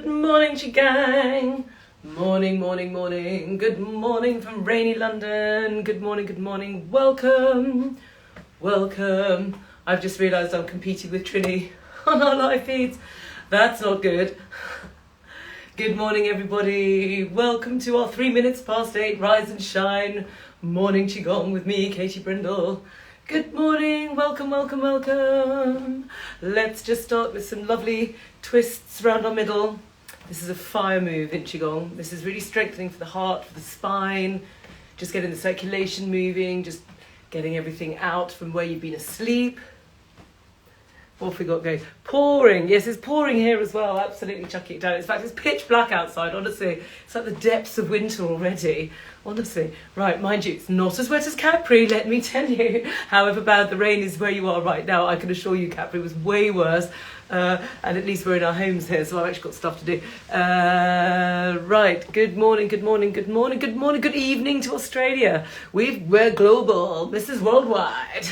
Good morning, Qigong. Morning, morning, morning. Good morning from rainy London. Good morning, good morning. Welcome, welcome. I've just realised I'm competing with Trini on our live feeds. That's not good. Good morning, everybody. Welcome to our 3 minutes past 8 Rise and Shine morning Qigong with me, Katie Brindle. Good morning, welcome, welcome, welcome. Let's just start with some lovely twists around our middle. This is a fire move in Qigong. This is really strengthening for the heart, for the spine, just getting the circulation moving, just getting everything out from where you've been asleep. What have we got going? Pouring. Yes, it's pouring here as well. Absolutely chucking it down. In fact, it's pitch black outside, honestly. It's like the depths of winter already. Honestly. Right, mind you, it's not as wet as Capri, let me tell you. However bad the rain is where you are right now, I can assure you Capri was way worse. And at least we're in our homes here, so I've actually got stuff to do. Right, good morning, good morning, good morning, good morning, good evening to Australia. We're global. This is worldwide.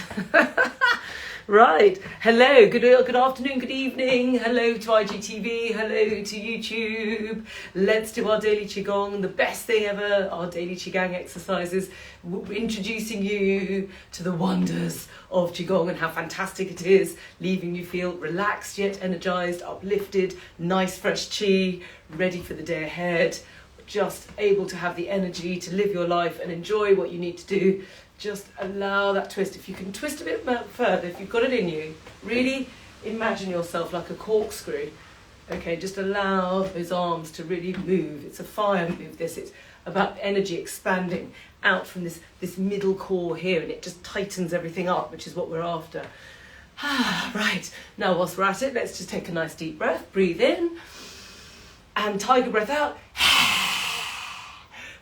Right, hello, good afternoon, good evening, hello to IGTV, hello to YouTube. Let's do our daily Qigong, the best thing ever, our daily Qigong exercises, introducing you to the wonders of Qigong and how fantastic it is, leaving you feel relaxed yet energized, uplifted, nice fresh chi, ready for the day ahead, just able to have the energy to live your life and enjoy what you need to do. Just allow that twist. If you can twist a bit further, if you've got it in you, really imagine yourself like a corkscrew. Okay, just allow those arms to really move. It's a fire move, this. It's about energy expanding out from this middle core here, and it just tightens everything up, which is what we're after. Right, now whilst we're at it, let's just take a nice deep breath. Breathe in, and tiger breath out.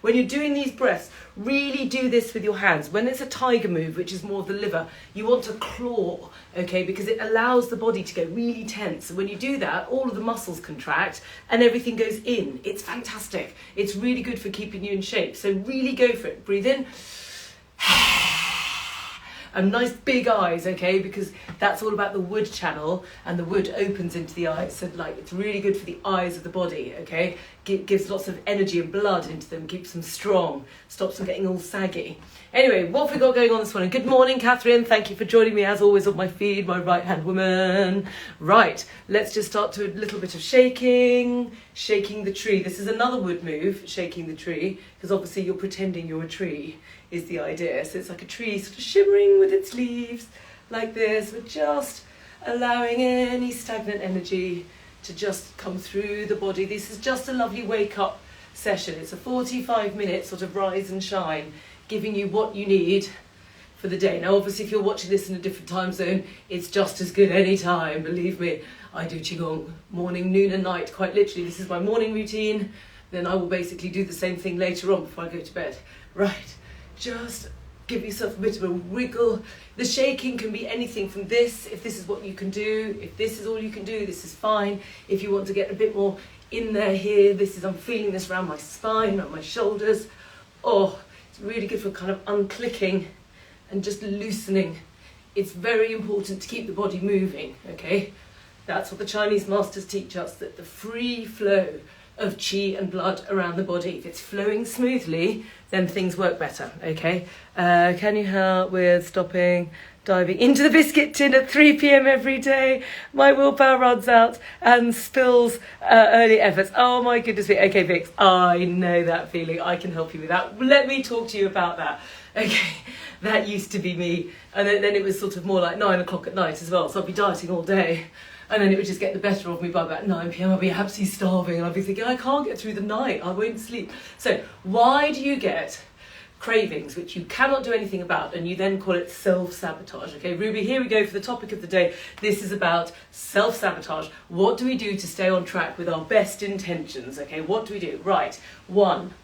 When you're doing these breaths, really do this with your hands. When it's a tiger move, which is more of the liver, you want to claw, okay, because it allows the body to go really tense. And when you do that, all of the muscles contract and everything goes in. It's fantastic. It's really good for keeping you in shape. So really go for it. Breathe in. And nice big eyes, okay, because that's all about the wood channel, and the wood opens into the eyes, so like it's really good for the eyes of the body, okay. Gives lots of energy and blood into them, keeps them strong, stops them getting all saggy. Anyway, what have we got going on this morning? Good morning, Catherine. Thank you for joining me as always on my feed, my right hand woman. Right, let's just start to a little bit of shaking the tree. This is another wood move, shaking the tree, because obviously you're pretending you're a tree is the idea. So it's like a tree sort of shimmering with its leaves like this. We're just allowing any stagnant energy to just come through the body. This is just a lovely wake up session. It's a 45-minute sort of rise and shine, giving you what you need for the day. Now obviously if you're watching this in a different time zone, it's just as good any time, believe me. I do Qigong morning, noon and night, quite literally. This is my morning routine. Then I will basically do the same thing later on before I go to bed. Right. Just give yourself a bit of a wiggle. The shaking can be anything from this, if this is what you can do. If this is all you can do, this is fine. If you want to get a bit more in there here, I'm feeling this around my spine, around my shoulders. Oh, it's really good for kind of unclicking and just loosening. It's very important to keep the body moving, okay? That's what the Chinese masters teach us, that the free flow of chi and blood around the body. If it's flowing smoothly, then things work better, okay? Can you help with stopping diving into the biscuit tin at 3 p.m. every day? My willpower runs out and spills early efforts. Oh my goodness me. Okay, Vix, I know that feeling. I can help you with that. Let me talk to you about that. Okay, that used to be me. And then it was sort of more like 9 o'clock at night as well. So I'd be dieting all day. And then it would just get the better of me by about 9 p.m. I'd be absolutely starving and I'd be thinking, I can't get through the night, I won't sleep. So why do you get cravings, which you cannot do anything about, and you then call it self-sabotage? Okay, Ruby, here we go for the topic of the day. This is about self-sabotage. What do we do to stay on track with our best intentions? Okay, what do we do? Right, 1,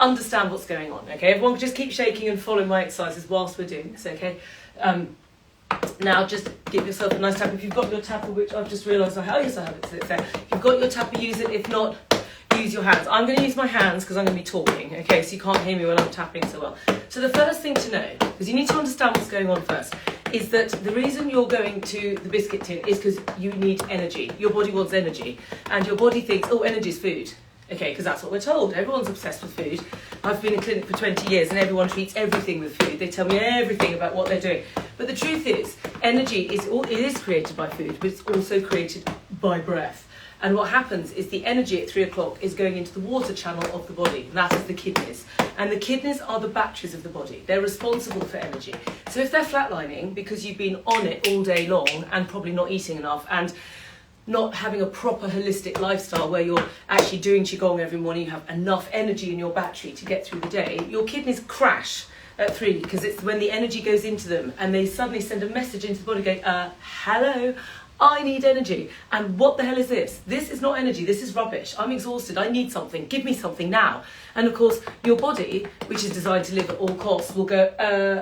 understand what's going on. Okay, everyone can just keep shaking and following my exercises whilst we're doing this, okay? Now just give yourself a nice tap. If you've got your tapper, which I've just realised I have, yes I have it, it's there. If you've got your tapper, use it. If not, use your hands. I'm going to use my hands because I'm going to be talking, okay, so you can't hear me when I'm tapping so well. So the first thing to know, because you need to understand what's going on first, is that the reason you're going to the biscuit tin is because you need energy. Your body wants energy, and your body thinks, oh, energy is food. Okay, because that's what we're told. Everyone's obsessed with food. I've been in clinic for 20 years and everyone treats everything with food. They tell me everything about what they're doing. But the truth is, energy is created by food, but it's also created by breath. And what happens is the energy at 3 o'clock is going into the water channel of the body, and that is the kidneys. And the kidneys are the batteries of the body. They're responsible for energy. So if they're flatlining because you've been on it all day long and probably not eating enough and not having a proper holistic lifestyle where you're actually doing Qigong every morning, you have enough energy in your battery to get through the day, your kidneys crash at 3 because it's when the energy goes into them and they suddenly send a message into the body going, hello, I need energy. And what the hell is this? This is not energy, this is rubbish. I'm exhausted, I need something, give me something now. And of course, your body, which is designed to live at all costs, will go,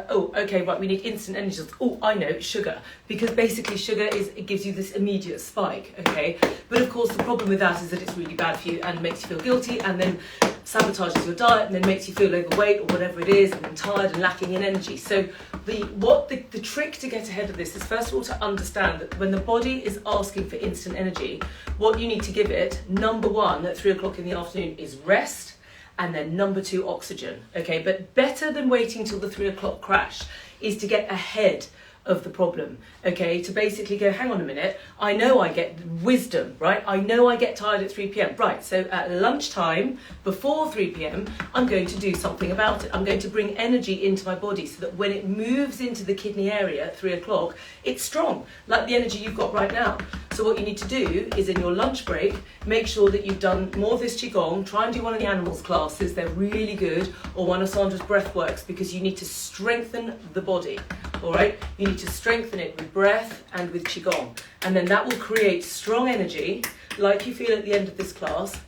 oh, okay, right, we need instant energy. Oh, I know, sugar. Because basically sugar it gives you this immediate spike, okay? But of course, the problem with that is that it's really bad for you and makes you feel guilty and then sabotages your diet and then makes you feel overweight or whatever it is and then tired and lacking in energy. So the trick to get ahead of this is first of all to understand that when the body is asking for instant energy, what you need to give it, number one, at 3 o'clock in the afternoon is rest, and then number 2, oxygen, okay? But better than waiting till the 3 o'clock crash is to get ahead of the problem, okay? To basically go, hang on a minute, I know I get wisdom, right? I know I get tired at 3 p.m. Right, so at lunchtime, before 3 p.m, I'm going to do something about it. I'm going to bring energy into my body so that when it moves into the kidney area at 3 o'clock, it's strong, like the energy you've got right now. So what you need to do is in your lunch break, make sure that you've done more of this Qigong, try and do one of the animals classes, they're really good, or one of Sandra's breath works, because you need to strengthen the body, all right? You need to strengthen it with breath and with Qigong. And then that will create strong energy, like you feel at the end of this class,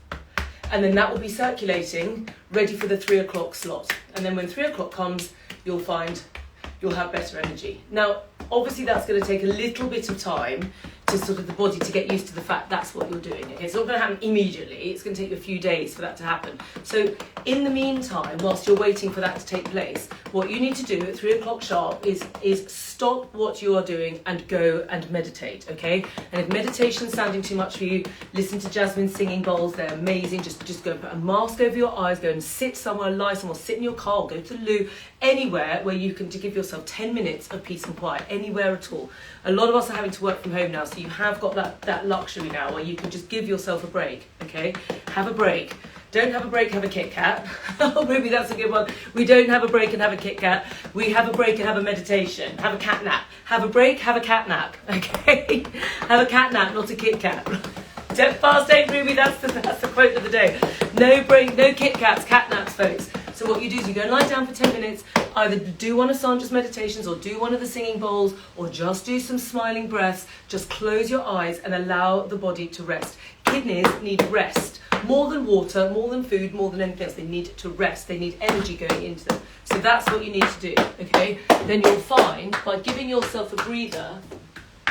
and then that will be circulating, ready for the 3 o'clock slot. And then when 3 o'clock comes, you'll find you'll have better energy. Now, obviously that's going to take a little bit of time to sort of the body to get used to the fact that's what you're doing. Okay, it's not going to happen immediately. It's going to take you a few days for that to happen. So in the meantime, whilst you're waiting for that to take place, what you need to do at 3 o'clock sharp is stop what you are doing and go and meditate, okay? And if meditation's sounding too much for you, listen to Jasmine's singing bowls. They're amazing. Just go and put a mask over your eyes, go and sit somewhere, lie somewhere, sit in your car, go to the loo, anywhere where you can to give yourself 10 minutes of peace and quiet, anywhere at all. A lot of us are having to work from home now, so you have got that luxury now where you can just give yourself a break, okay? Have a break. Don't have a break, have a Kit Kat. Oh, Ruby, that's a good one. We don't have a break and have a Kit Kat. We have a break and have a meditation. Have a cat nap. Have a break, have a cat nap, okay? Have a cat nap, not a Kit Kat. Fast 8, Ruby, that's the quote of the day. No break, no Kit Kats, cat naps, folks. So what you do is you go and lie down for 10 minutes, either do one of Sandra's meditations or do one of the singing bowls or just do some smiling breaths. Just close your eyes and allow the body to rest. Kidneys need rest. More than water, more than food, more than anything else. They need to rest. They need energy going into them. So that's what you need to do, okay? Then you'll find by giving yourself a breather,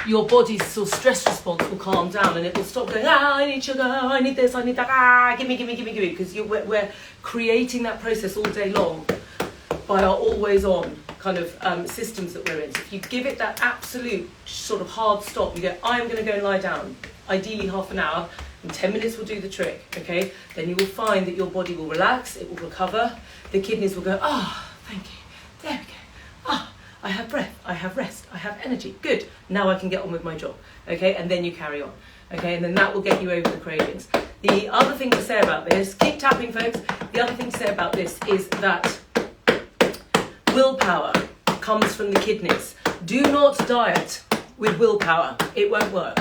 your body's sort of stress response will calm down and it will stop going, I need sugar, I need this, I need that, give me, because we're creating that process all day long by our always on kind of systems that we're in. So if you give it that absolute sort of hard stop, you go, I'm going to go and lie down, ideally half an hour, and 10 minutes will do the trick, okay? Then you will find that your body will relax, it will recover, the kidneys will go, thank you, there we go, I have breath, I have rest, I have energy. Good. Now I can get on with my job. Okay, and then you carry on. Okay, and then that will get you over the cravings. The other thing to say about this, keep tapping, folks. The other thing to say about this is that willpower comes from the kidneys. Do not diet with willpower. It won't work.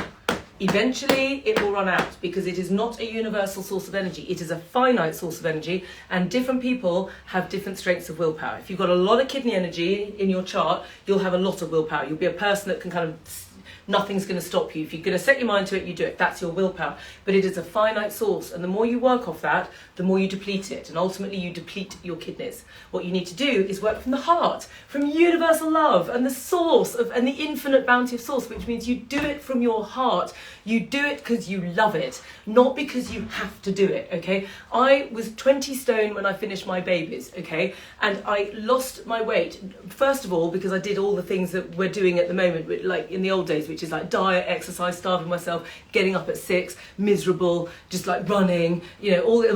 Eventually it will run out because it is not a universal source of energy. It is a finite source of energy, and different people have different strengths of willpower. If you've got a lot of kidney energy in your chart, you'll have a lot of willpower. You'll be a person that can kind of nothing's going to stop you. If you're going to set your mind to it, you do it. That's your willpower. But it is a finite source, and the more you work off that, the more you deplete it, and ultimately you deplete your kidneys. What you need to do is work from the heart, from universal love and the source of, and the infinite bounty of source, which means you do it from your heart. You do it because you love it, not because you have to do it, okay? I was 20 stone when I finished my babies, okay? And I lost my weight, first of all, because I did all the things that we're doing at the moment, like in the old days, which is like diet, exercise, starving myself, getting up at 6, miserable, just like running, you know, all the,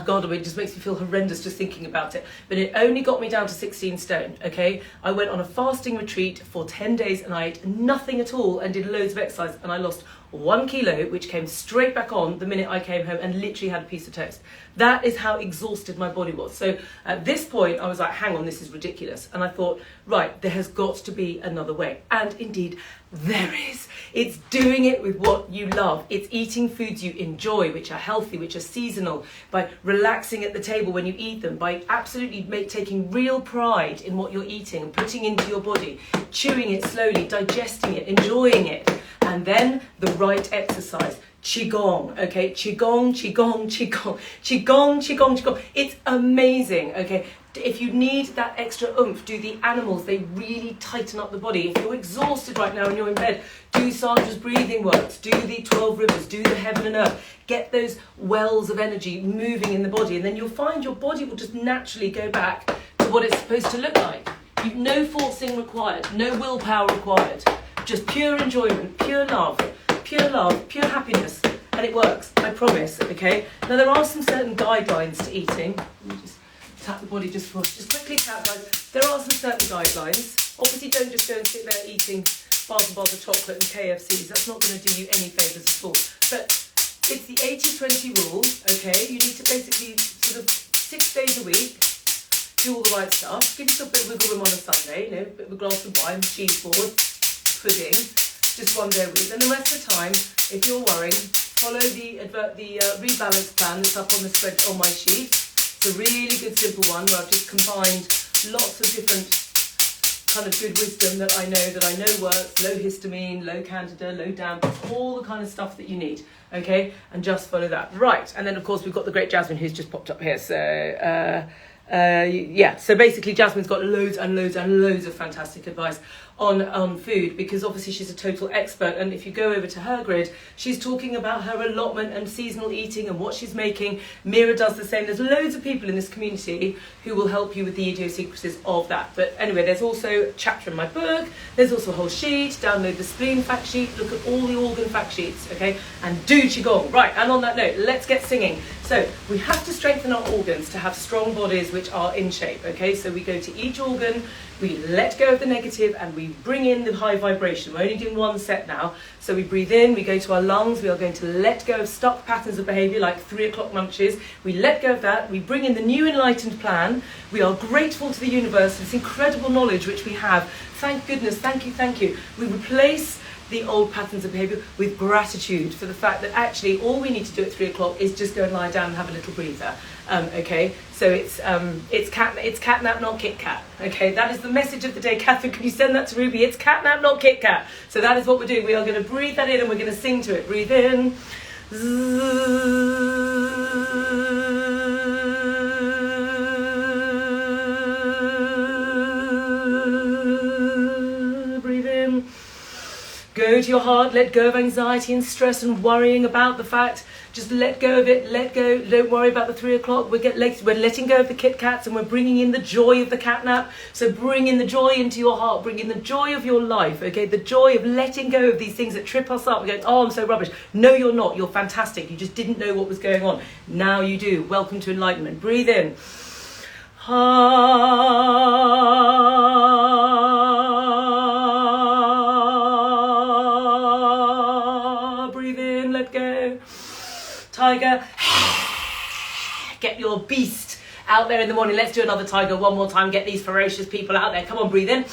God, it just makes me feel horrendous just thinking about it. But it only got me down to 16 stone, okay? I went on a fasting retreat for 10 days and I ate nothing at all and did loads of exercise, and I lost 1 kilo, which came straight back on the minute I came home and literally had a piece of toast. That is how exhausted my body was. So at this point, I was like, hang on, this is ridiculous. And I thought, right, there has got to be another way. And indeed, there is. It's doing it with what you love. It's eating foods you enjoy, which are healthy, which are seasonal, by relaxing at the table when you eat them, by absolutely taking real pride in what you're eating and putting into your body, chewing it slowly, digesting it, enjoying it. And then the right exercise. Qigong, okay? Qigong, Qigong, Qigong, Qigong, Qigong, Qigong. It's amazing, okay? If you need that extra oomph, do the animals. They really tighten up the body. If you're exhausted right now and you're in bed, do Sandra's breathing works, do the 12 rivers, do the heaven and earth. Get those wells of energy moving in the body, and then you'll find your body will just naturally go back to what it's supposed to look like. You've no forcing required, no willpower required. Just pure enjoyment, pure love, pure happiness, and it works, I promise, okay? Now there are some certain guidelines to eating. Let me just tap the body just quickly tap, guys. There are some certain guidelines. Obviously don't just go and sit there eating bars and bars of chocolate and KFCs. That's not going to do you any favours at all. But it's the 80-20 rule, okay? You need to basically sort of 6 days a week do all the right stuff. Give yourself a bit of wiggle room on a Sunday, you know, a bit of a glass of wine, cheese board, pudding, just 1 day a week. Then the rest of the time, if you're worrying, follow the rebalance plan that's up on the spread on my sheet. It's a really good simple one where I've just combined lots of different kind of good wisdom that I know works. Low histamine, low candida, low damp, all the kind of stuff that you need, okay? And just follow that. Right, and then of course we've got the great Jasmine who's just popped up here. So so basically Jasmine's got loads and loads and loads of fantastic advice on food, because obviously she's a total expert, and if you go over to her grid, she's talking about her allotment and seasonal eating and what she's making. Mira does the same. There's loads of people in this community who will help you with the idiosyncrasies of that. But anyway, there's also a chapter in my book, there's also a whole sheet. Download the spleen fact sheet, look at all the organ fact sheets, okay, and do Qigong. Right, and on that note, let's get singing. So we have to strengthen our organs to have strong bodies which are in shape, okay? So we go to each organ, we let go of the negative, and we bring in the high vibration. We're only doing 1 set now. So we breathe in, we go to our lungs, we are going to let go of stuck patterns of behaviour like 3 o'clock munches. We let go of that, we bring in the new enlightened plan. We are grateful to the universe for this incredible knowledge which we have. Thank goodness, thank you. We replace the old patterns of behaviour with gratitude for the fact that actually all we need to do at 3 o'clock is just go and lie down and have a little breather. Okay, so it's cat nap, not Kit Kat. Okay, that is the message of the day. Catherine, can you send that to Ruby? It's cat nap, not Kit Kat. So that is what we're doing. We are going to breathe that in and we're going to sing to it. Breathe in. Breathe in. Go to your heart, let go of anxiety and stress and worrying about the fact. Just let go of it, let go, don't worry about the 3 o'clock. We're letting go of the Kit Kats and we're bringing in the joy of the cat nap. So bring in the joy into your heart, bring in the joy of your life, okay? The joy of letting go of these things that trip us up. We're going, oh, I'm so rubbish. No, you're not. You're fantastic. You just didn't know what was going on. Now you do. Welcome to enlightenment. Breathe in. Breathe in, let go. Tiger. Get your beast out there in the morning. Let's do another tiger one more time. Get these ferocious people out there. Come on, breathe in.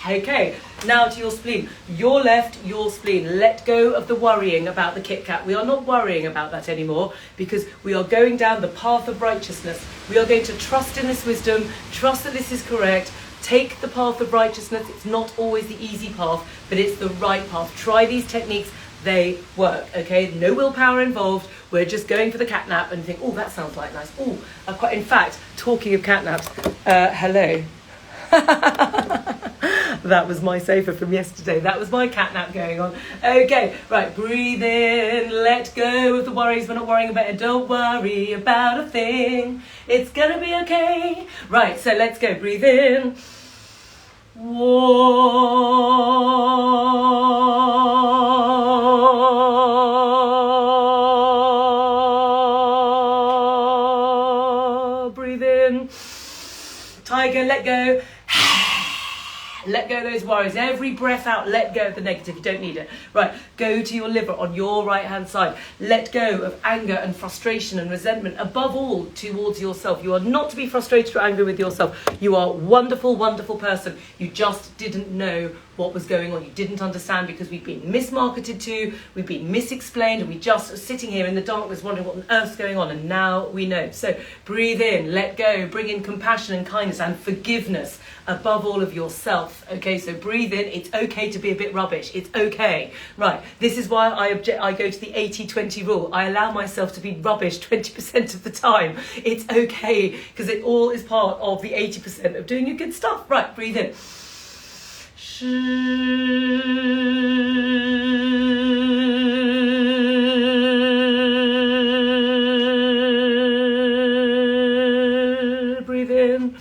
Okay, now to your spleen. Your left, your spleen. Let go of the worrying about the Kit Kat. We are not worrying about that anymore because we are going down the path of righteousness. We are going to trust in this wisdom, trust that this is correct, Take the path of righteousness. It's not always the easy path, but it's the right path. Try these techniques. They work, okay? No willpower involved. We're just going for the cat nap and think, oh, that sounds like nice. Oh, in fact, talking of cat naps, hello. That was my sofa from yesterday. That was my cat nap going on. Okay, right, breathe in, let go of the worries. We're not worrying about it. Don't worry about a thing. It's gonna be okay. Right, so let's go. Breathe in. Breathe in. Tiger, let go. Let go of those worries. Every breath out, let go of the negative. You don't need it. Right, go to your liver on your right-hand side. Let go of anger and frustration and resentment, above all, towards yourself. You are not to be frustrated or angry with yourself. You are a wonderful, wonderful person. You just didn't know what was going on. You didn't understand because we've been mismarketed to, we've been misexplained, and we just are sitting here in the darkness wondering what on earth's going on, and now we know. So breathe in, let go, bring in compassion and kindness and forgiveness above all of yourself. Okay, so breathe in. It's okay to be a bit rubbish. It's okay. Right, this is why I go to the 80-20 rule. I allow myself to be rubbish 20% of the time. It's okay, because it all is part of the 80% of doing your good stuff. Right, breathe in. Breathe in.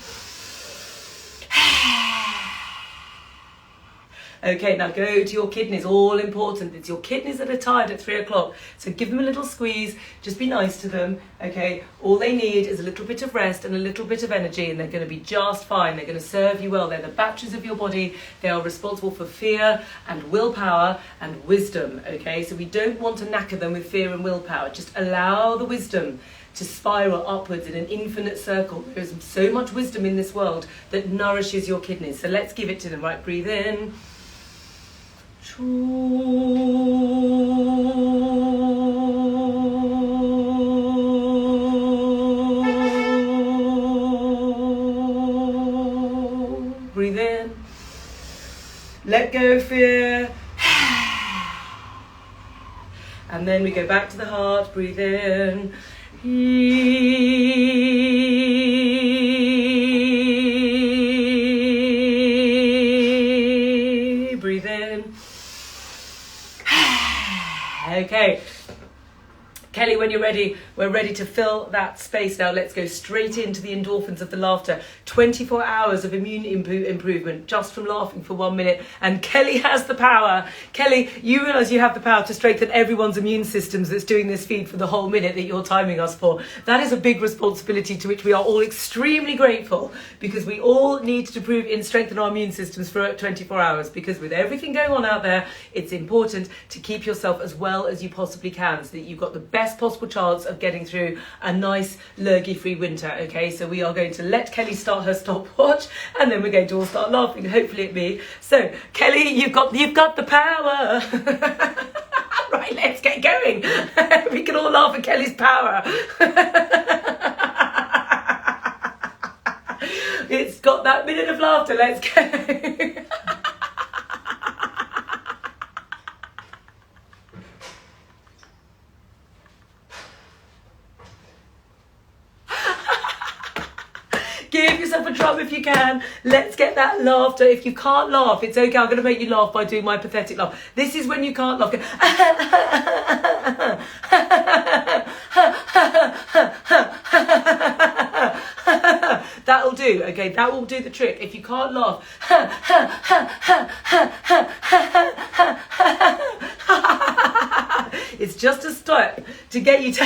Okay, now go to your kidneys, all important. It's your kidneys that are tired at 3 o'clock. So give them a little squeeze, just be nice to them, okay? All they need is a little bit of rest and a little bit of energy, and they're going to be just fine. They're going to serve you well. They're the batteries of your body. They are responsible for fear and willpower and wisdom, okay? So we don't want to knacker them with fear and willpower. Just allow the wisdom to spiral upwards in an infinite circle. There's so much wisdom in this world that nourishes your kidneys. So let's give it to them, right? Breathe in. Breathe in. Let go of fear. And then we go back to the heart. Breathe in. Breathe in. Okay, Kelly, when you're ready, we're ready to fill that space now. Let's go straight into the endorphins of the laughter. 24 hours of immune improvement just from laughing for 1 minute. And Kelly has the power. Kelly, you realise you have the power to strengthen everyone's immune systems that's doing this feed for the whole minute that you're timing us for. That is a big responsibility to which we are all extremely grateful, because we all need to prove and strengthen our immune systems for 24 hours, because with everything going on out there, it's important to keep yourself as well as you possibly can so that you've got the best possible chance of getting through a nice lurgy-free winter. Okay, so we are going to let Kelly start her stopwatch, and then we're going to all start laughing, hopefully at me. So Kelly, you've got the power. Right, let's get going. We can all laugh at Kelly's power. It's got that minute of laughter. Let's go. Give yourself a drum if you can. Let's get that laughter. If you can't laugh, it's okay. I'm going to make you laugh by doing my pathetic laugh. This is when you can't laugh. That'll do, okay? That will do the trick. If you can't laugh, it's just a step to get you to...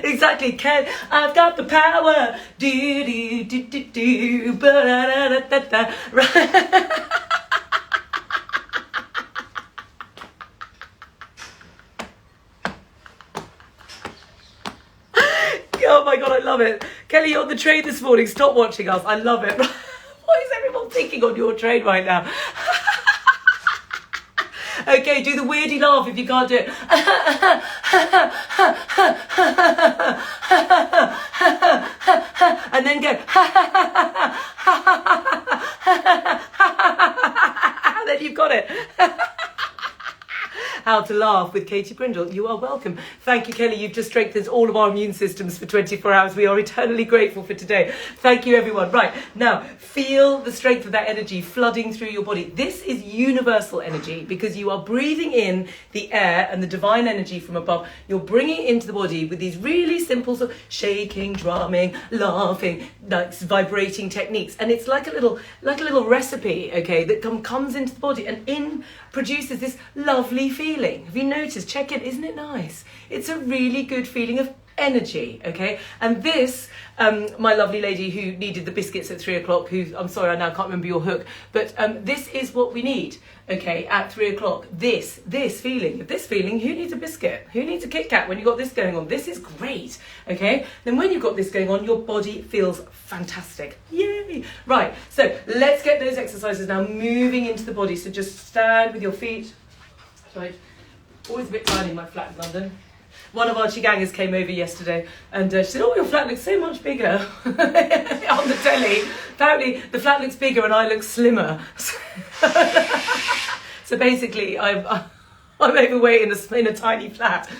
Exactly, Ken. I've got the power. Do do do do do. Ba da da da da. Right. Oh my God, I love it. Kelly, you're on the train this morning. Stop watching us. I love it. What is everyone thinking on your train right now? Okay, do the weirdy laugh if you can't do it. And then go. Then you've got it. How to laugh with Katie Brindle. You are welcome. Thank you, Kelly. You've just strengthened all of our immune systems for 24 hours. We are eternally grateful for today. Thank you, everyone. Right, now, feel the strength of that energy flooding through your body. This is universal energy because you are breathing in the air and the divine energy from above. You're bringing it into the body with these really simple sort of shaking, drumming, laughing, like vibrating techniques. And it's like a little recipe, okay, that comes into the body and produces this lovely feeling. Have you noticed? Check it. Isn't it nice? It's a really good feeling of energy, okay? And this, my lovely lady who needed the biscuits at 3 o'clock, who, I'm sorry, I now can't remember your hook, but this is what we need, okay, at 3 o'clock. This feeling, who needs a biscuit? Who needs a Kit Kat when you've got this going on? This is great, okay? Then when you've got this going on, your body feels fantastic. Yay! Right, so let's get those exercises now moving into the body. So just stand with your feet. Sorry, always a bit tiny in my flat in London. One of our Qigongers came over yesterday and she said, oh, your flat looks so much bigger on the telly. Apparently the flat looks bigger and I look slimmer. So basically I'm overweight in a tiny flat.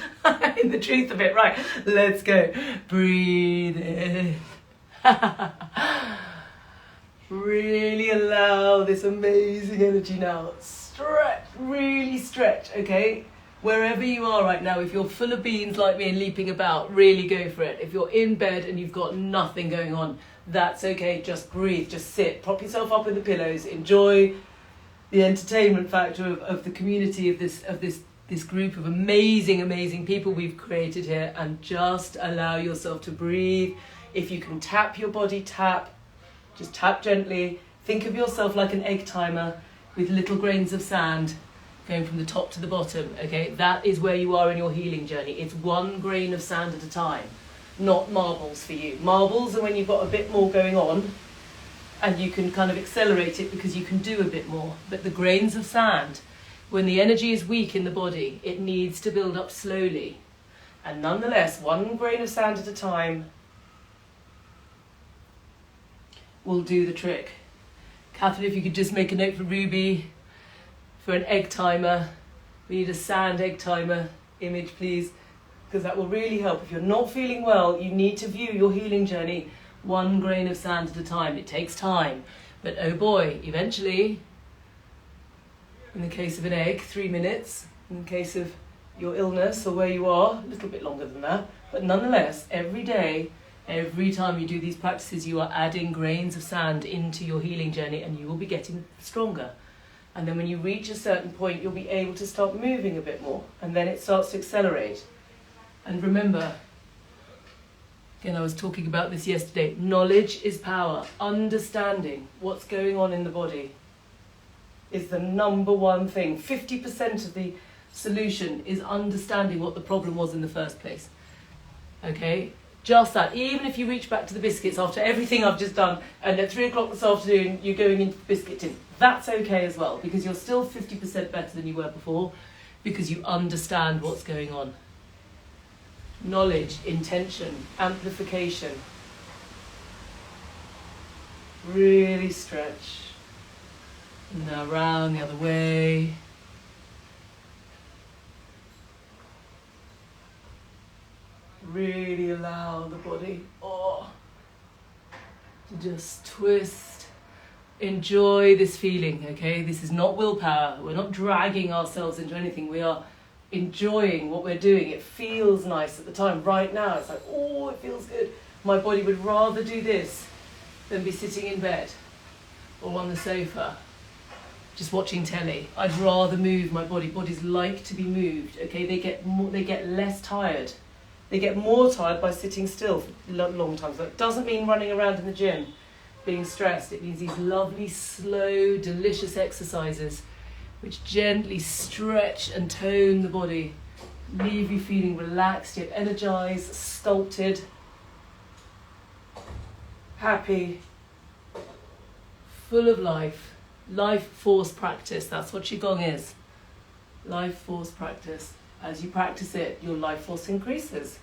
In the truth of it. Right, let's go. Breathe in. Really allow this amazing energy now. Stretch, really stretch, okay? Wherever you are right now, if you're full of beans like me and leaping about, really go for it. If you're in bed and you've got nothing going on, that's okay. Just breathe, just sit, prop yourself up with the pillows, enjoy the entertainment factor of the community of this group of amazing people we've created here, and just allow yourself to breathe. If you can tap your body, tap. Just tap gently. Think of yourself like an egg timer with little grains of sand going from the top to the bottom, okay? That is where you are in your healing journey. It's one grain of sand at a time, not marbles for you. Marbles are when you've got a bit more going on and you can kind of accelerate it because you can do a bit more. But the grains of sand, when the energy is weak in the body, it needs to build up slowly. And nonetheless, one grain of sand at a time will do the trick. Catherine, if you could just make a note for Ruby for an egg timer. We need a sand egg timer image, please, because that will really help. If you're not feeling well, you need to view your healing journey one grain of sand at a time. It takes time, but oh boy, eventually, in the case of an egg, 3 minutes. In the case of your illness or where you are, a little bit longer than that. But nonetheless, every day, every time you do these practices, you are adding grains of sand into your healing journey and you will be getting stronger. And then when you reach a certain point, you'll be able to start moving a bit more. And then it starts to accelerate. And remember, again, I was talking about this yesterday, knowledge is power. Understanding what's going on in the body is the number one thing. 50% of the solution is understanding what the problem was in the first place. Okay? Just that. Even if you reach back to the biscuits after everything I've just done, and at 3 o'clock this afternoon you're going into the biscuit tin, that's okay as well, because you're still 50% better than you were before, because you understand what's going on. Knowledge, intention, amplification. Really stretch. Now round the other way. Really allow the body to just twist. Enjoy this feeling, okay? This is not willpower. We're not dragging ourselves into anything. We are enjoying what we're doing. It feels nice at the time. Right now, it's like, oh, it feels good. My body would rather do this than be sitting in bed or on the sofa just watching telly. I'd rather move my body. Bodies like to be moved, okay? They get less tired. They get more tired by sitting still for long times. That doesn't mean running around in the gym, being stressed. It means these lovely, slow, delicious exercises which gently stretch and tone the body, leave you feeling relaxed yet energized, sculpted, happy, full of life. Life force practice, that's what Qigong is. Life force practice. As you practice it, your life force increases.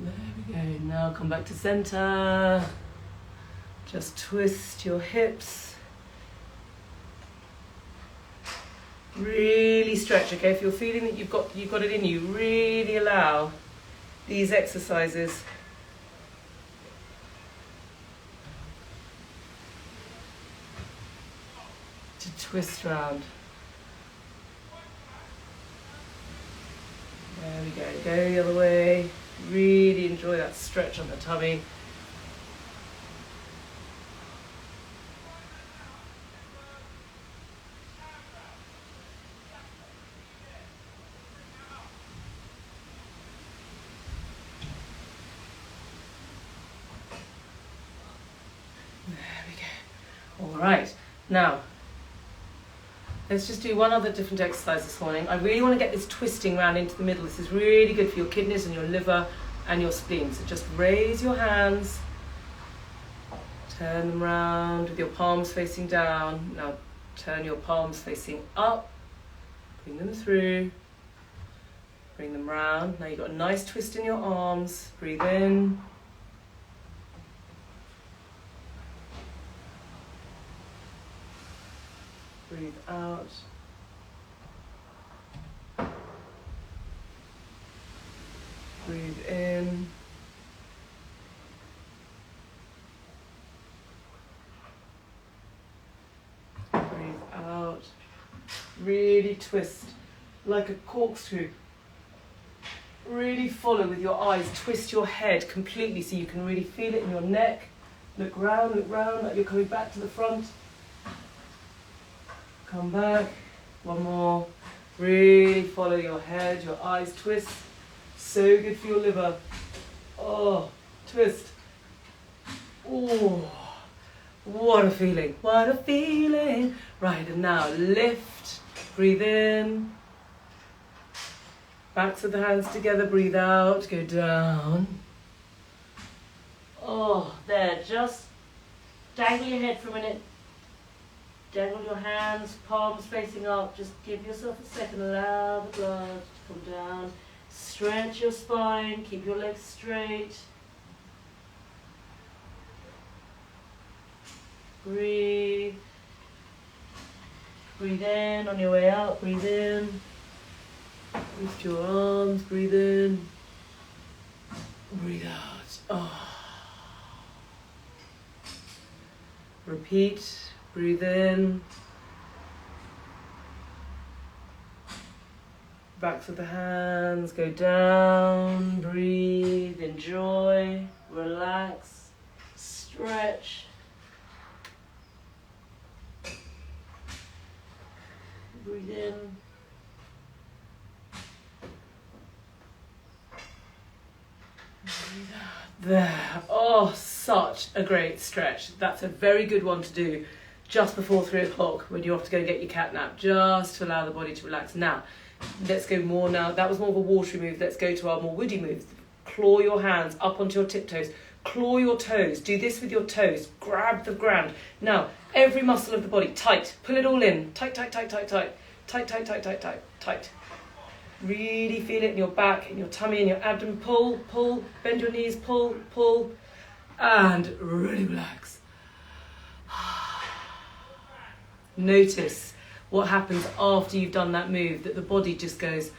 There we go. Now come back to center. Just twist your hips. Really stretch, okay? If you're feeling that you've got it in you, really allow these exercises to twist round. There we go. Go the other way. Really enjoy that stretch on the tummy. Alright, now let's just do one other different exercise this morning. I really want to get this twisting round into the middle. This is really good for your kidneys and your liver and your spleen. So just raise your hands, turn them round with your palms facing down. Now turn your palms facing up, bring them through, bring them round. Now you've got a nice twist in your arms. Breathe in. Breathe out. Breathe in. Breathe out. Really twist like a corkscrew. Really follow with your eyes. Twist your head completely so you can really feel it in your neck. Look round like you're coming back to the front. Come back, one more. Really follow your head, your eyes twist. So good for your liver. Oh, twist. Oh, what a feeling, what a feeling. Right, and now lift, breathe in. Backs of the hands together, breathe out, go down. Oh, there, just dangle your head for a minute. Dangle your hands, palms facing up. Just give yourself a second. Allow the blood to come down. Stretch your spine. Keep your legs straight. Breathe. Breathe in on your way out. Breathe in. Lift your arms. Breathe in. Breathe out. Oh. Repeat. Breathe in. Backs of the hands go down. Breathe, enjoy, relax, stretch. Breathe in. Breathe out. There. Oh, such a great stretch. That's a very good one to do just before 3 o'clock when you're off to go get your cat nap, just to allow the body to relax. Now, let's go more now. That was more of a watery move. Let's go to our more woody moves. Claw your hands up onto your tiptoes. Claw your toes. Do this with your toes. Grab the ground. Now, every muscle of the body, tight. Pull it all in. Tight, tight, tight, tight, tight. Tight, tight, tight, tight, tight, tight. Really feel it in your back, in your tummy, in your abdomen. Pull, pull. Bend your knees. Pull, pull. And really relax. Notice what happens after you've done that move, that the body just goes,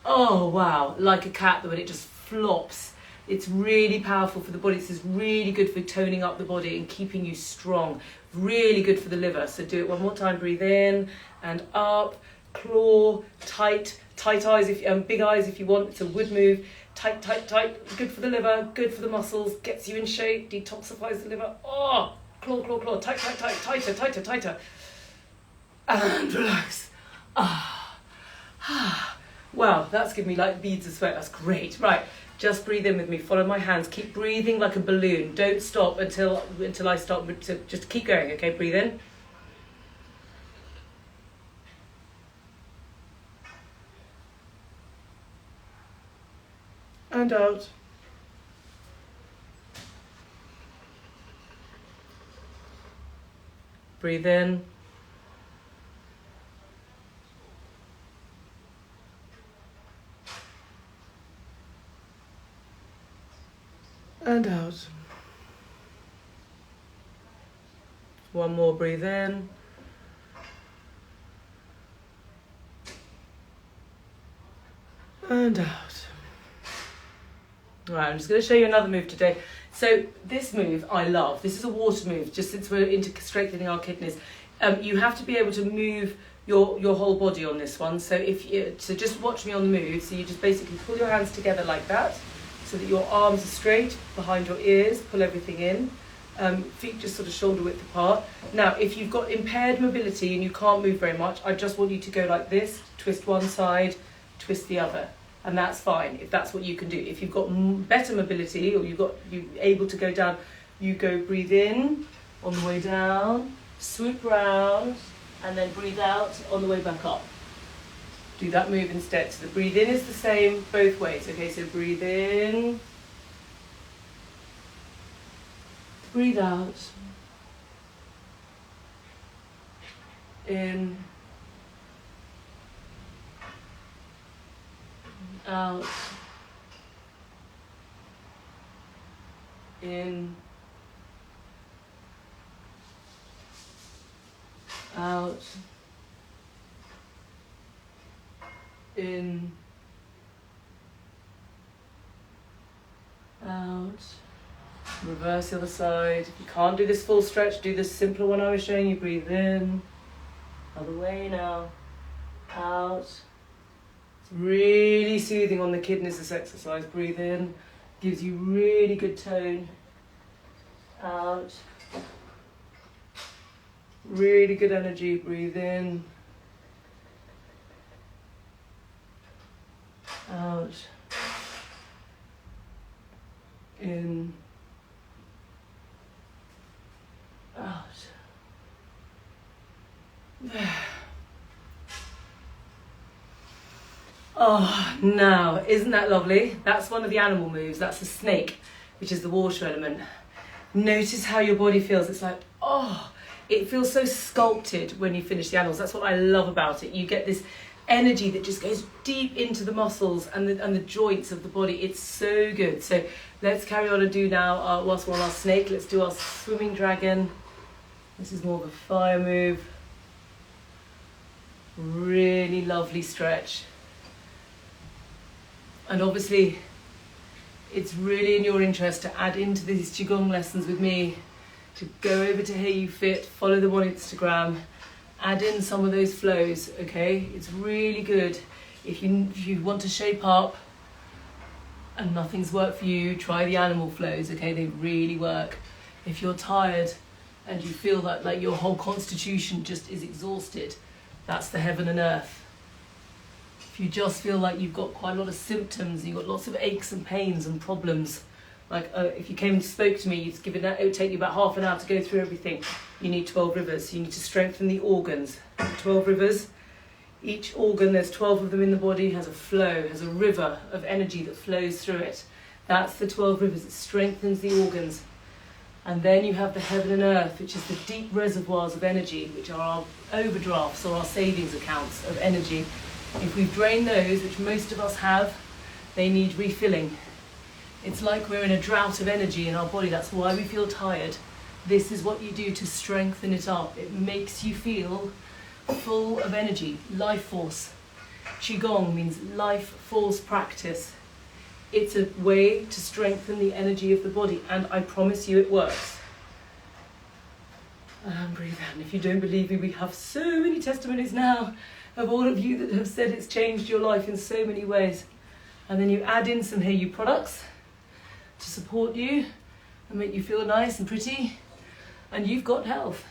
oh wow, like a cat when it just flops. It's really powerful for the body. This is really good for toning up the body and keeping you strong. Really good for the liver. So do it one more time. Breathe in and up, claw, tight, tight eyes, big eyes if you want. It's a wood move. Tight, tight, tight. Good for the liver, good for the muscles, gets you in shape, detoxifies the liver. Oh, claw, claw, claw, tight, tight, tight, tighter, tighter, tighter. And relax. Wow, that's giving me like beads of sweat. That's great. Right, just breathe in with me. Follow my hands. Keep breathing like a balloon. Don't stop until I stop. So just keep going, okay? Breathe in. And out. Breathe in. And out. One more, breathe in. And out. Right, I'm just going to show you another move today. So this move I love. This is a water move, just since we're into strengthening our kidneys. You have to be able to move your whole body on this one. So so just watch me on the move. So you just basically pull your hands together like that, so that your arms are straight behind your ears. Pull everything in. Feet just sort of shoulder width apart. Now, if you've got impaired mobility and you can't move very much, I just want you to go like this, twist one side, twist the other. And that's fine if that's what you can do. If you've got better mobility, or you're able to go down, you go breathe in on the way down, swoop round, and then breathe out on the way back up. Do that move instead. So the breathe in is the same both ways. Okay, so breathe in, breathe out, in, out, in, out, in, out. Reverse the other side. If you can't do this full stretch, do this simpler one I was showing you. Breathe in, other way now, out. It's really soothing on the kidneys, this exercise. Breathe in, gives you really good tone. Out. Really good energy. Breathe in, out, in, out. Oh, now, isn't that lovely? That's one of the animal moves. That's the snake, which is the water element. Notice how your body feels. It's like, oh, it feels so sculpted when you finish the animals. That's what I love about it. You get this energy that just goes deep into the muscles and the joints of the body. It's so good. So let's carry on and do now, whilst we're on our snake, let's do our swimming dragon. This is more of a fire move. Really lovely stretch. And obviously, it's really in your interest to add into these Qigong lessons with me, to go over to Hey You Fit, follow them on Instagram, add in some of those flows, okay? It's really good. If you want to shape up and nothing's worked for you, try the animal flows, okay? They really work. If you're tired and you feel that like your whole constitution just is exhausted, that's the heaven and earth. If you just feel like you've got quite a lot of symptoms, you've got lots of aches and pains and problems, like if you came and spoke to me, it would take you about half an hour to go through everything. You need 12 rivers. You need to strengthen the organs. 12 rivers. Each organ, there's 12 of them in the body, has a flow, has a river of energy that flows through it. That's the 12 rivers. It strengthens the organs. And then you have the heaven and earth, which is the deep reservoirs of energy, which are our overdrafts or our savings accounts of energy. If we've drained those, which most of us have, they need refilling. It's like we're in a drought of energy in our body. That's why we feel tired. This is what you do to strengthen it up. It makes you feel full of energy, life force. Qigong means life force practice. It's a way to strengthen the energy of the body, and I promise you it works. And breathe out. And if you don't believe me, we have so many testimonies now of all of you that have said it's changed your life in so many ways. And then you add in some Hey You products to support you and make you feel nice and pretty, and you've got health.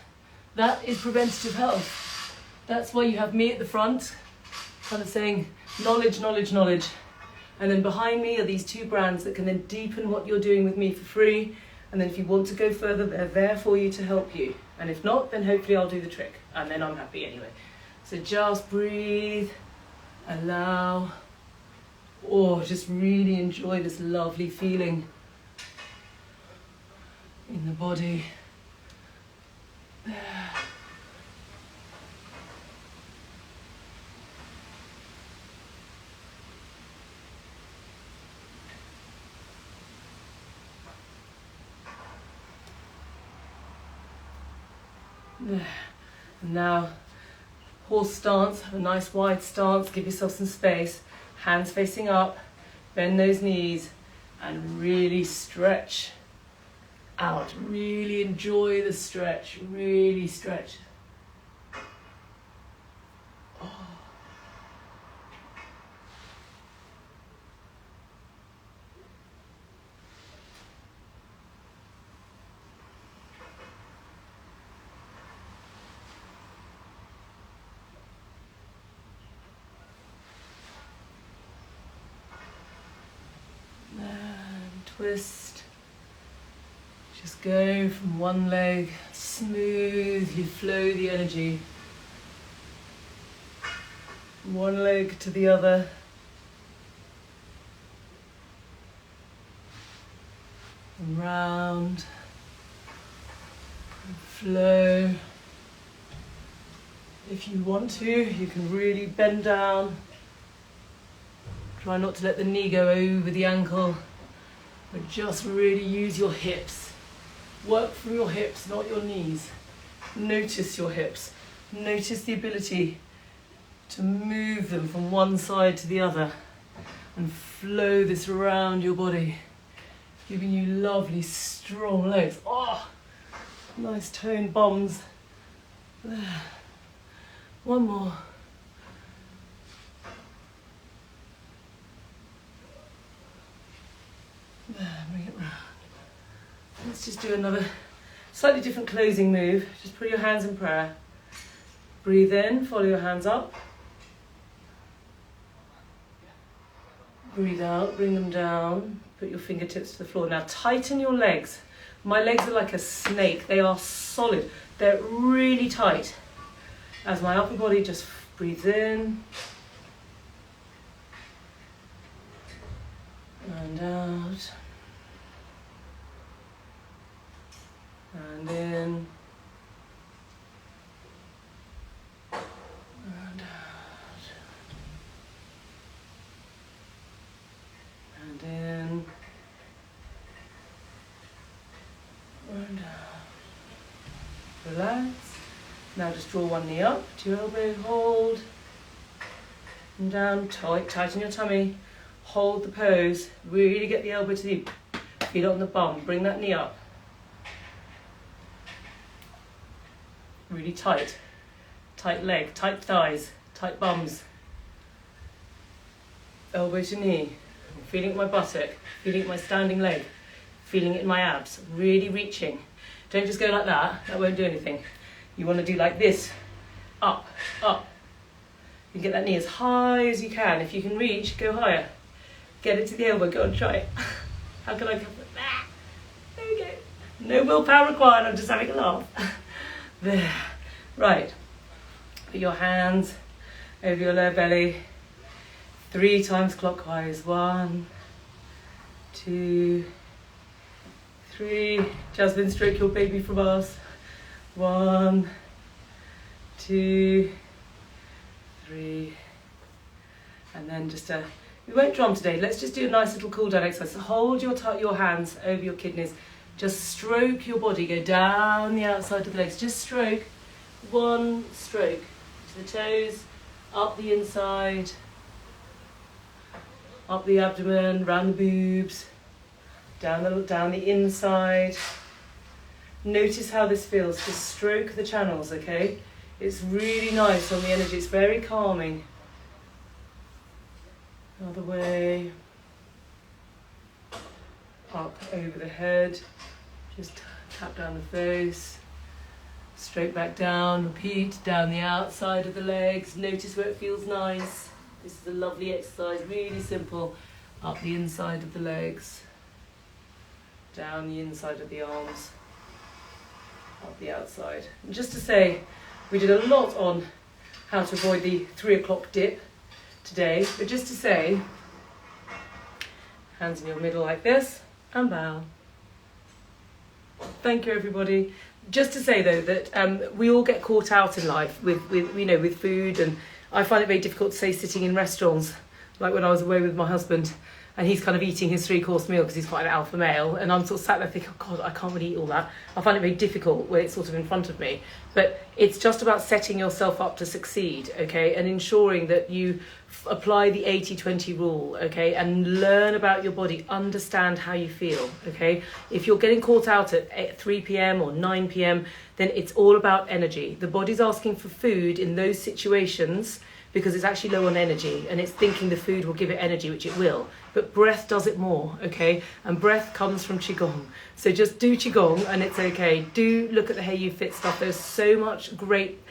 That is preventative health. That's why you have me at the front, kind of saying knowledge, knowledge, knowledge. And then behind me are these two brands that can then deepen what you're doing with me for free. And then if you want to go further, they're there for you to help you. And if not, then hopefully I'll do the trick. And then I'm happy anyway. So just breathe, allow, or just really enjoy this lovely feeling in the body. There. And now, horse stance, have a nice wide stance, give yourself some space, hands facing up, bend those knees, and really stretch out. Really enjoy the stretch, really stretch. Twist. Just go from one leg, smoothly flow the energy. One leg to the other. And round. And flow. If you want to, you can really bend down. Try not to let the knee go over the ankle. But just really use your hips. Work from your hips, not your knees. Notice your hips. Notice the ability to move them from one side to the other and flow this around your body, giving you lovely, strong legs. Oh, nice toned bums. There. One more. There, bring it round. Let's just do another slightly different closing move. Just put your hands in prayer. Breathe in, follow your hands up. Breathe out, bring them down. Put your fingertips to the floor. Now tighten your legs. My legs are like a snake. They are solid. They're really tight. As my upper body just breathes in. And out. And in. And out. And in. And out. Relax. Now just draw one knee up to your elbow, hold. And down, tighten your tummy. Hold the pose, really get the elbow to the feet on the bum, bring that knee up. Really tight, tight leg, tight thighs, tight bums. Elbow to knee, I'm feeling it in my buttock, feeling it in my standing leg, feeling it in my abs, really reaching. Don't just go like that won't do anything. You want to do like this, up, up. You can get that knee as high as you can. If you can reach, go higher. Get it to the elbow, go and try it. How can I come? There we go. No willpower required, I'm just having a laugh. There. Right. Put your hands over your lower belly. 3 times clockwise. 1, 2, 3. Jasmine, stroke your baby from us. 1, 2, 3. And then just a... We won't drum today, let's just do a nice little cool down exercise. So hold your hands over your kidneys. Just stroke your body, go down the outside of the legs. Just stroke, one stroke. To the toes, up the inside, up the abdomen, round the boobs, down the inside. Notice how this feels, just stroke the channels, okay? It's really nice on the energy, it's very calming. Other way, up over the head, just tap down the face, straight back down, repeat, down the outside of the legs, notice where it feels nice. This is a lovely exercise, really simple, up the inside of the legs, down the inside of the arms, up the outside. And just to say, we did a lot on how to avoid the 3 o'clock dip today, but just to say, hands in your middle like this, and bow. Thank you, everybody. Just to say though that we all get caught out in life with with food, and I find it very difficult to say sitting in restaurants, like when I was away with my husband, and he's kind of eating his 3-course meal because he's quite an alpha male, and I'm sort of sat there thinking, oh God, I can't really eat all that. I find it very difficult when it's sort of in front of me. But it's just about setting yourself up to succeed, okay, and ensuring that you apply the 80-20 rule, okay, and learn about your body, understand how you feel, okay. If you're getting caught out at 3 p.m. or 9 p.m, then it's all about energy. The body's asking for food in those situations because it's actually low on energy, and it's thinking the food will give it energy, which it will. But breath does it more, okay? And breath comes from Qigong. So just do Qigong and it's okay. Do look at the Hey You Fit stuff. There's so much great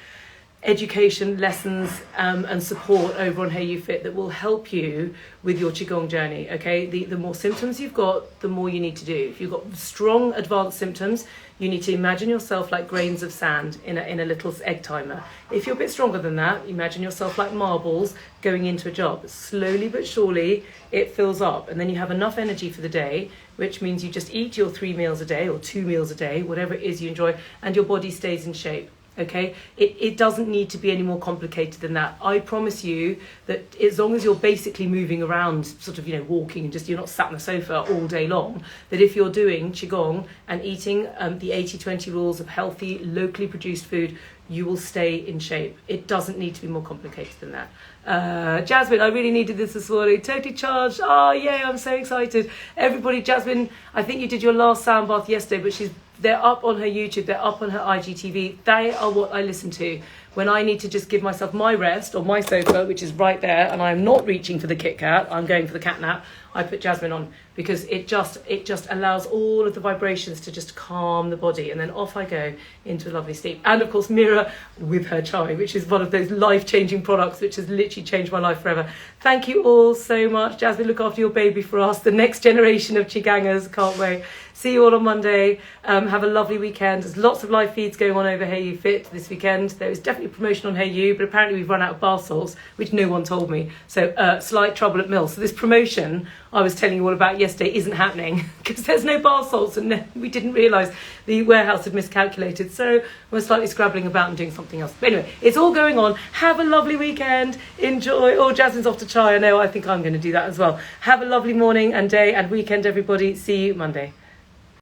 education, lessons, and support over on Hey You Fit that will help you with your Qigong journey, okay? The more symptoms you've got, the more you need to do. If you've got strong advanced symptoms, you need to imagine yourself like grains of sand in a little egg timer. If you're a bit stronger than that, imagine yourself like marbles going into a job. Slowly but surely, it fills up, and then you have enough energy for the day, which means you just eat your 3 meals a day or 2 meals a day, whatever it is you enjoy, and your body stays in shape. Okay, it doesn't need to be any more complicated than that. I promise you that as long as you're basically moving around, sort of, walking, and just you're not sat on the sofa all day long, that if you're doing Qigong and eating the 80-20 rules of healthy, locally produced food, you will stay in shape. It doesn't need to be more complicated than that. Jasmine, I really needed this morning. Totally charged. Oh, yay, I'm so excited. Everybody, Jasmine, I think you did your last sound bath yesterday, but they're up on her YouTube, they're up on her IGTV. They are what I listen to when I need to just give myself my rest on my sofa, which is right there, and I'm not reaching for the Kit Kat, I'm going for the cat nap. I put Jasmine on because it just allows all of the vibrations to just calm the body, and then off I go into a lovely sleep. And of course Mira with her chai, which is one of those life-changing products which has literally changed my life forever. Thank you all so much. Jasmine, look after your baby for us, the next generation of Qigangers. Can't wait. See you all on Monday. Have a lovely weekend. There's lots of live feeds going on over Hey You Fit this weekend. There is definitely a promotion on Hey You, but apparently we've run out of bath salts, which no one told me. So slight trouble at Mill. So this promotion I was telling you all about yesterday isn't happening because there's no bath salts, and we didn't realise the warehouse had miscalculated. So we're slightly scrabbling about and doing something else. But anyway, it's all going on. Have a lovely weekend. Enjoy. Oh, Jasmine's off to chai. I know. I think I'm going to do that as well. Have a lovely morning and day and weekend, everybody. See you Monday.